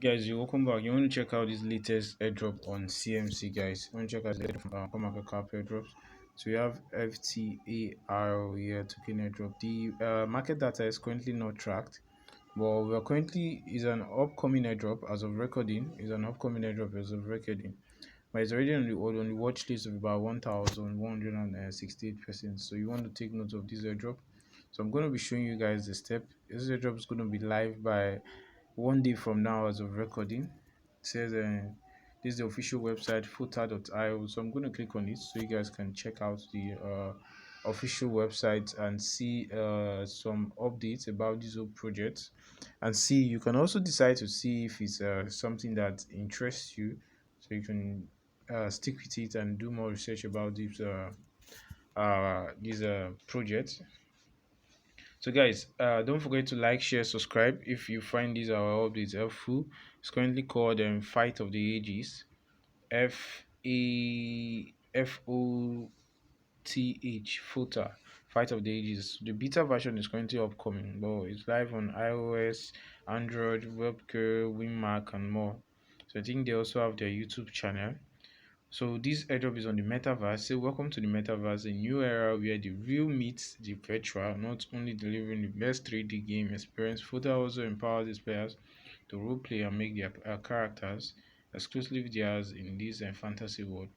Guys, you welcome back. You want to check out this latest airdrop on CMC, guys. You want to check out the airdrop from CoinMarketCap Airdrops. So we have FTAR here, token airdrop. The market data is currently not tracked, but we are currently is an upcoming airdrop as of recording. Is an upcoming airdrop as of recording, but it's already on the watch list of about 1,168 persons. So you want to take note of this airdrop. So I'm going to be showing you guys the step. This airdrop is going to be live by 1 day from now as of recording. It says this is the official website FOTA.io. So I'm going to click on it so you guys can check out the official website and see some updates about this whole project, and see you can also decide to see if it's something that interests you, so you can stick with it and do more research about this project. So guys, don't forget to like, share, subscribe if you find these our updates helpful. It's currently called Fight of the Ages, FOTA, Fight of the Ages. The beta version is currently upcoming, but it's live on iOS, Android, WebKit, WinMac, and more. So I think they also have their YouTube channel. So this airdrop is on the metaverse. Say welcome to the metaverse, a new era where the real meets the virtual, not only delivering the best 3D game experience. FOTA also empowers these players to roleplay and make their characters exclusively theirs in this fantasy world.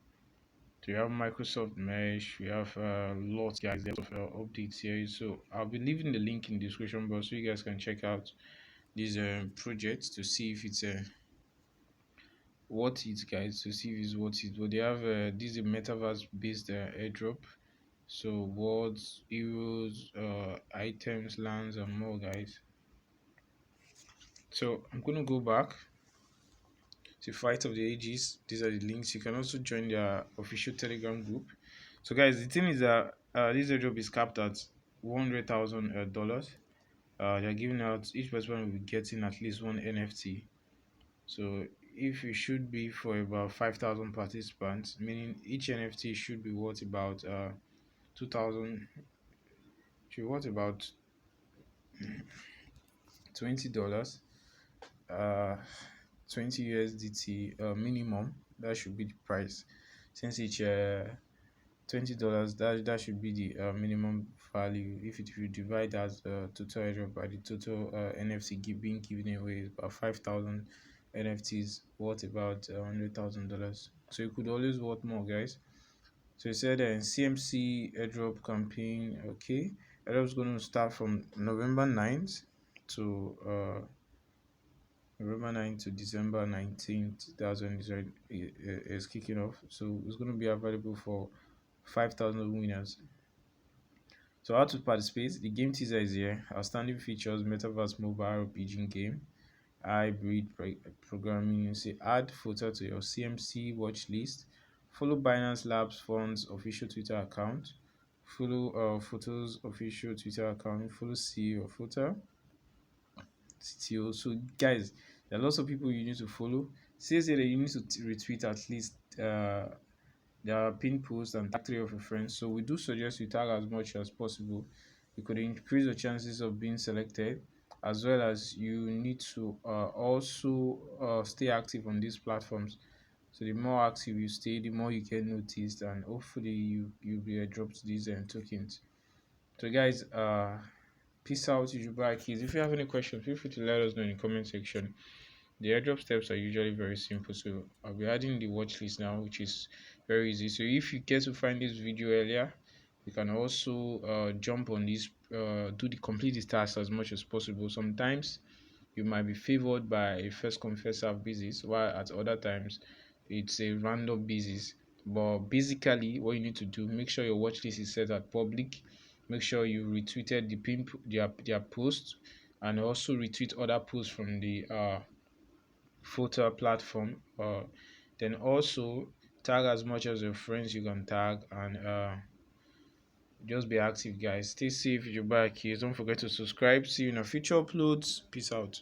So we have Microsoft Mesh, we have lots guys of updates here. So I'll be leaving the link in the description box so you guys can check out these projects to see if it's what it, guys, to see if it's what it. But they have this is a metaverse based airdrop. So words, heroes, items, lands, and more, guys. So I'm gonna go back to Fight of the Ages. These are the links. You can also join their official Telegram group. So guys, the thing is that this airdrop is capped at $100,000. They're giving out, each person will be getting at least one NFT. So if it should be for about 5,000 participants, meaning each NFT should be worth about 2,000, should worth about $20, 20 USDT minimum. That should be the price. Since each $20, that should be the minimum value. If you divide as total airdrop by the total NFT being given away, about 5,000 NFTs worth about $100,000. So you could always worth more, guys. So it said CMC airdrop campaign. Okay, airdrop is going to start from November 9th to December 19th. That's when it's kicking off. So it's going to be available for 5,000 winners. So how to participate? The game teaser is here. Outstanding features: Metaverse mobile RPG game, hybrid programming. You say add photo to your CMC watch list. Follow Binance Labs Funds official Twitter account. Follow Photos official Twitter account. Follow CEO Photo CTO. So guys, there are lots of people you need to follow. Says here that you need to retweet at least their pin posts and tag 3 of your friends. So we do suggest you tag as much as possible. You could increase your chances of being selected, as well as you need to also stay active on these platforms. So the more active you stay, the more you get noticed, and hopefully you'll be airdropped these tokens. So guys, peace out. You should buy keys. If you have any questions, feel free to let us know in the comment section. The airdrop steps are usually very simple, so I'll be adding the watch list now, which is very easy. So if you get to find this video earlier, you can also jump on this, do the complete this task as much as possible. Sometimes you might be favored by a first come first serve basis, while at other times it's a random basis. But basically what you need to do, make sure your watch list is set at public, make sure you retweeted the pin their post, and also retweet other posts from the photo platform. Then also tag as much as your friends you can tag, and just be active, guys. Stay safe. If you buy keys, don't forget to subscribe. See you in our future uploads. Peace out.